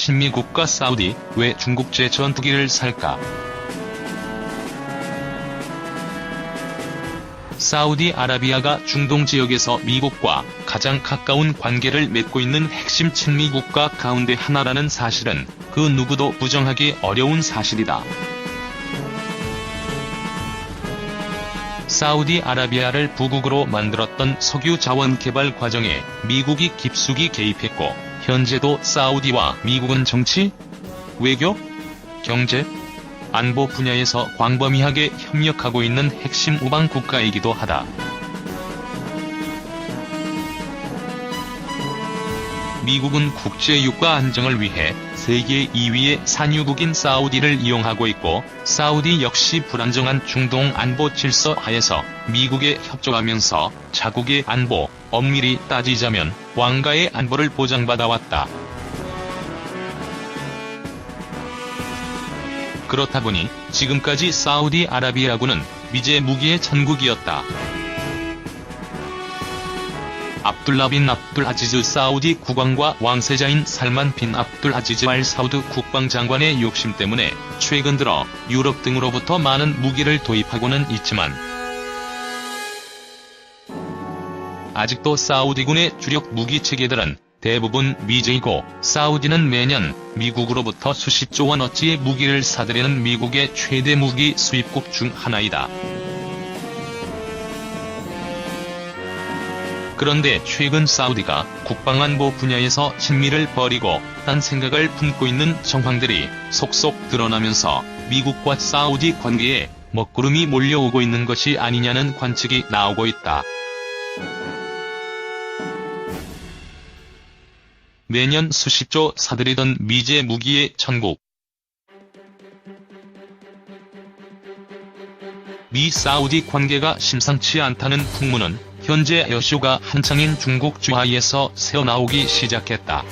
친미국가 사우디, 왜 중국제 전투기를 살까? 사우디아라비아가 중동 지역에서 미국과 가장 가까운 관계를 맺고 있는 핵심 친미 국가 가운데 하나라는 사실은 그 누구도 부정하기 어려운 사실이다. 사우디아라비아를 부국으로 만들었던 석유 자원 개발 과정에 미국이 깊숙이 개입했고, 현재도 사우디와 미국은 정치, 외교, 경제, 안보 분야에서 광범위하게 협력하고 있는 핵심 우방 국가이기도 하다. 미국은 국제 유가 안정을 위해 세계 2위의 산유국인 사우디를 이용하고 있고, 사우디 역시 불안정한 중동 안보 질서 하에서 미국에 협조하면서 자국의 안보, 엄밀히 따지자면 왕가의 안보를 보장받아왔다. 그렇다 보니 지금까지 사우디아라비아군은 미제 무기의 천국이었다. 압둘라 빈 압둘 아지즈 사우디 국왕과 왕세자인 살만 빈 압둘 아지즈 알 사우드 국방장관의 욕심 때문에 최근 들어 유럽 등으로부터 많은 무기를 도입하고는 있지만, 아직도 사우디군의 주력 무기 체계들은 대부분 미제이고, 사우디는 매년 미국으로부터 수십조 원어치의 무기를 사들이는 미국의 최대 무기 수입국 중 하나이다. 그런데 최근 사우디가 국방안보 분야에서 친미를 벌이고 딴 생각을 품고 있는 정황들이 속속 드러나면서 미국과 사우디 관계에 먹구름이 몰려오고 있는 것이 아니냐는 관측이 나오고 있다. 매년 수십조 사들이던 미제 무기의 천국. 미-사우디 관계가 심상치 않다는 풍문은 현재 에어쇼가 한창인 중국 주하이에서 새어나오기 시작했다.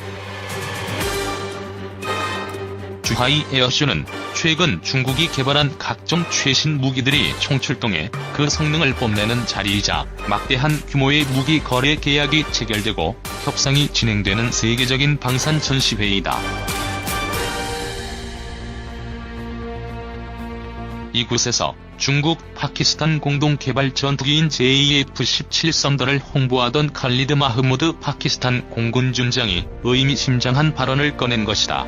주하이 에어쇼는 최근 중국이 개발한 각종 최신 무기들이 총출동해 그 성능을 뽐내는 자리이자, 막대한 규모의 무기 거래 계약이 체결되고 협상이 진행되는 세계적인 방산 전시회이다. 이곳에서 중국, 파키스탄 공동 개발 전투기인 JF-17 썬더를 홍보하던 칼리드 마흐무드 파키스탄 공군 준장이 의미심장한 발언을 꺼낸 것이다.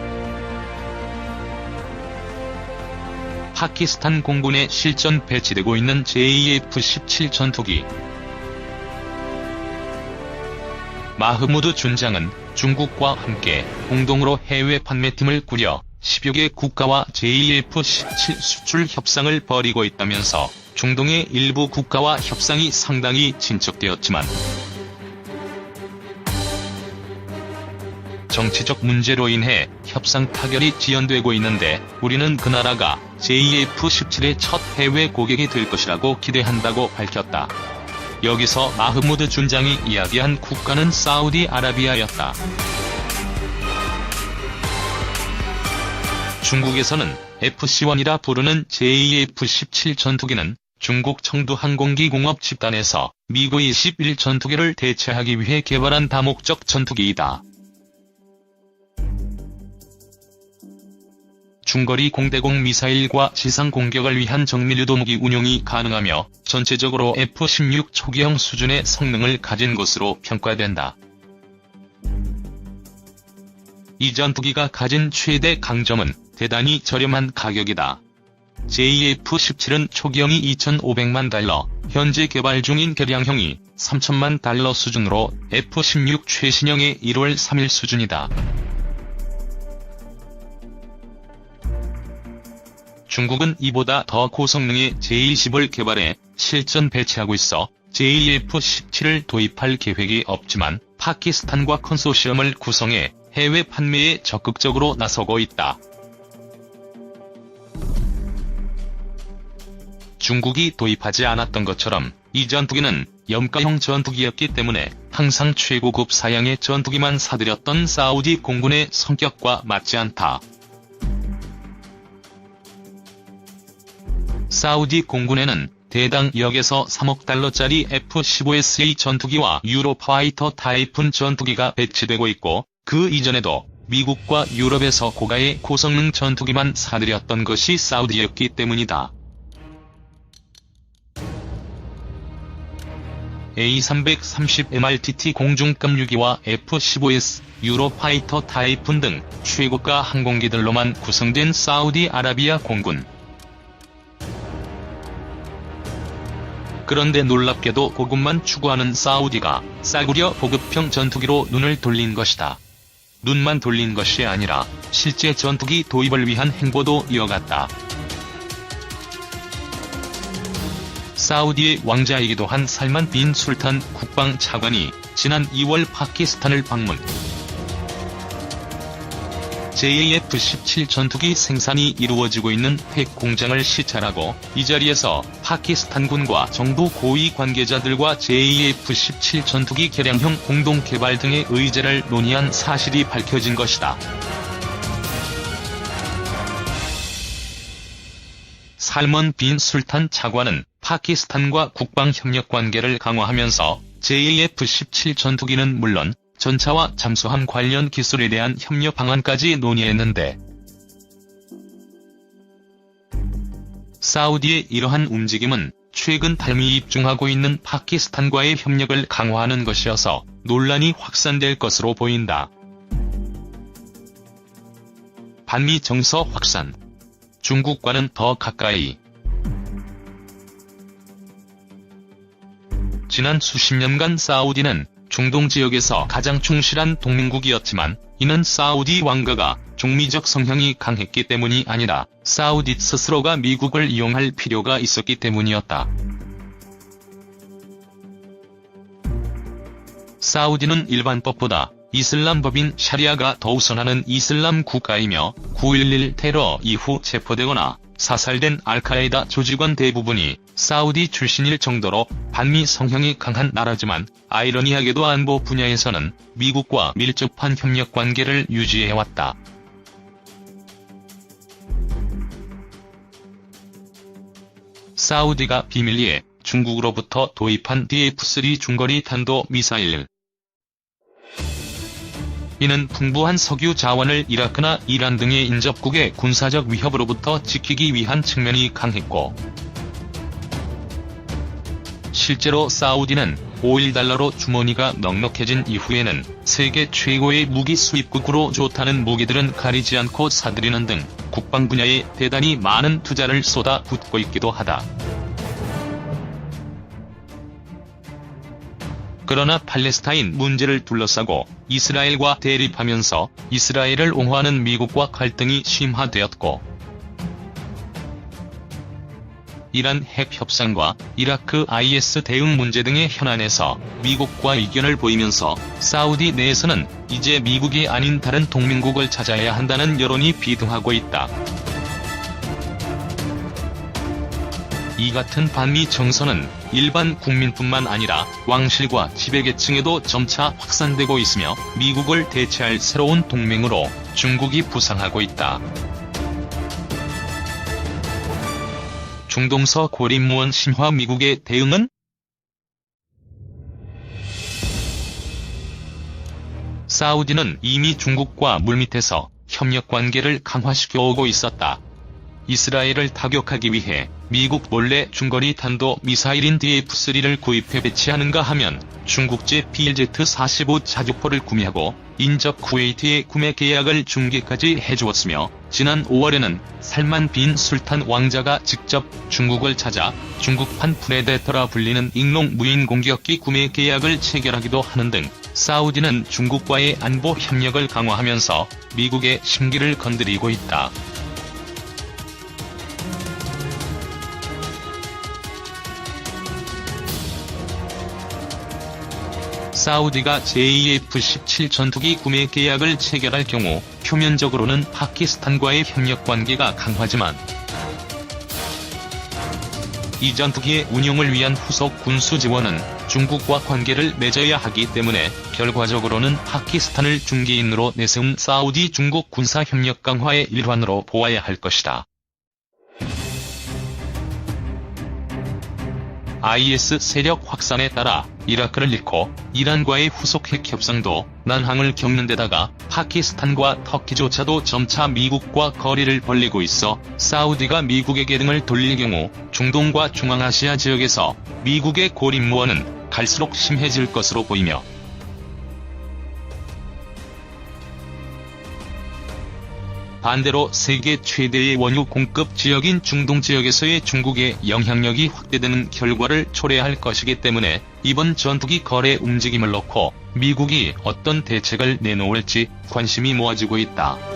파키스탄 공군에 실전 배치되고 있는 JF-17 전투기. 마흐무드 준장은 중국과 함께 공동으로 해외 판매팀을 꾸려 10여 개 국가와 JF-17 수출 협상을 벌이고 있다면서 중동의 일부 국가와 협상이 상당히 진척되었지만, 정치적 문제로 인해 협상 타결이 지연되고 있는데 우리는 그 나라가 JF-17의 첫 해외 고객이 될 것이라고 기대한다고 밝혔다. 여기서 마흐무드 준장이 이야기한 국가는 사우디아라비아였다. 중국에서는 FC-1이라 부르는 JF-17 전투기는 중국 청두 항공기 공업 집단에서 미그 21 전투기를 대체하기 위해 개발한 다목적 전투기이다. 중거리 공대공 미사일과 지상 공격을 위한 정밀유도무기 운용이 가능하며 전체적으로 F-16 초기형 수준의 성능을 가진 것으로 평가된다. 이 전투기가 가진 최대 강점은 대단히 저렴한 가격이다. JF-17은 초기형이 2,500만 달러, 현재 개발 중인 개량형이 3,000만 달러 수준으로 F-16 최신형의 1월 3일 수준이다. 중국은 이보다 더 고성능의 J-20을 개발해 실전 배치하고 있어 JF-17을 도입할 계획이 없지만, 파키스탄과 컨소시엄을 구성해 해외 판매에 적극적으로 나서고 있다. 중국이 도입하지 않았던 것처럼 이 전투기는 염가형 전투기였기 때문에 항상 최고급 사양의 전투기만 사들였던 사우디 공군의 성격과 맞지 않다. 사우디 공군에는 대당 역에서 3억 달러짜리 F-15SA 전투기와 유로파이터 타이푼 전투기가 배치되고 있고, 그 이전에도 미국과 유럽에서 고가의 고성능 전투기만 사들였던 것이 사우디였기 때문이다. A330MRTT 공중급 유기와 F-15S 유로파이터 타이푼 등 최고가 항공기들로만 구성된 사우디아라비아 공군. 그런데 놀랍게도 그것만 추구하는 사우디가 싸구려 보급형 전투기로 눈을 돌린 것이다. 눈만 돌린 것이 아니라 실제 전투기 도입을 위한 행보도 이어갔다. 사우디의 왕자이기도 한 살만 빈 술탄 국방차관이 지난 2월 파키스탄을 방문. JAF-17 전투기 생산이 이루어지고 있는 핵 공장을 시찰하고 이 자리에서 파키스탄군과 정부 고위 관계자들과 JAF-17 전투기 개량형 공동 개발 등의 의제를 논의한 사실이 밝혀진 것이다. 살먼 빈 술탄 차관은 파키스탄과 국방협력 관계를 강화하면서 JAF-17 전투기는 물론 전차와 잠수함 관련 기술에 대한 협력 방안까지 논의했는데, 사우디의 이러한 움직임은 최근 탈미입중하고 있는 파키스탄과의 협력을 강화하는 것이어서 논란이 확산될 것으로 보인다. 반미 정서 확산. 중국과는 더 가까이. 지난 수십 년간 사우디는 중동 지역에서 가장 충실한 동맹국이었지만 이는 사우디 왕가가 중미적 성향이 강했기 때문이 아니라 사우디 스스로가 미국을 이용할 필요가 있었기 때문이었다. 사우디는 일반법보다 이슬람법인 샤리아가 더 우선하는 이슬람 국가이며 9.11 테러 이후 체포되거나 사살된 알카에다 조직원 대부분이 사우디 출신일 정도로 반미 성향이 강한 나라지만 아이러니하게도 안보 분야에서는 미국과 밀접한 협력 관계를 유지해왔다. 사우디가 비밀리에 중국으로부터 도입한 DF-3 중거리 탄도 미사일. 이는 풍부한 석유 자원을 이라크나 이란 등의 인접국의 군사적 위협으로부터 지키기 위한 측면이 강했고, 실제로 사우디는 오일 달러로 주머니가 넉넉해진 이후에는 세계 최고의 무기 수입국으로 좋다는 무기들은 가리지 않고 사들이는 등 국방 분야에 대단히 많은 투자를 쏟아붓고 있기도 하다. 그러나 팔레스타인 문제를 둘러싸고 이스라엘과 대립하면서 이스라엘을 옹호하는 미국과 갈등이 심화되었고, 이란 핵 협상과 이라크 IS 대응 문제 등의 현안에서 미국과 이견을 보이면서 사우디 내에서는 이제 미국이 아닌 다른 동맹국을 찾아야 한다는 여론이 비등하고 있다. 이 같은 반미 정서는 일반 국민뿐만 아니라 왕실과 지배계층에도 점차 확산되고 있으며 미국을 대체할 새로운 동맹으로 중국이 부상하고 있다. 중동서 고립무원 심화 미국의 대응은? 사우디는 이미 중국과 물밑에서 협력 관계를 강화시켜 오고 있었다. 이스라엘을 타격하기 위해 미국 몰래 중거리 탄도 미사일인 DF-3를 구입해 배치하는가 하면 중국제 PLZ-45 자주포를 구매하고 인접 쿠웨이트의 구매 계약을 중개까지 해주었으며, 지난 5월에는 살만 빈 술탄 왕자가 직접 중국을 찾아 중국판 프레데터라 불리는 잉롱 무인 공격기 구매 계약을 체결하기도 하는 등 사우디는 중국과의 안보 협력을 강화하면서 미국의 심기를 건드리고 있다. 사우디가 JAF-17 전투기 구매 계약을 체결할 경우 표면적으로는 파키스탄과의 협력 관계가 강화지만 이 전투기의 운용을 위한 후속 군수 지원은 중국과 관계를 맺어야 하기 때문에 결과적으로는 파키스탄을 중개인으로 내세운 사우디 중국 군사 협력 강화의 일환으로 보아야 할 것이다. IS 세력 확산에 따라 이라크를 잃고 이란과의 후속 핵 협상도 난항을 겪는 데다가 파키스탄과 터키조차도 점차 미국과 거리를 벌리고 있어 사우디가 미국에게 등을 돌릴 경우 중동과 중앙아시아 지역에서 미국의 고립무원은 갈수록 심해질 것으로 보이며, 반대로 세계 최대의 원유 공급 지역인 중동 지역에서의 중국의 영향력이 확대되는 결과를 초래할 것이기 때문에 이번 전투기 거래 움직임을 놓고 미국이 어떤 대책을 내놓을지 관심이 모아지고 있다.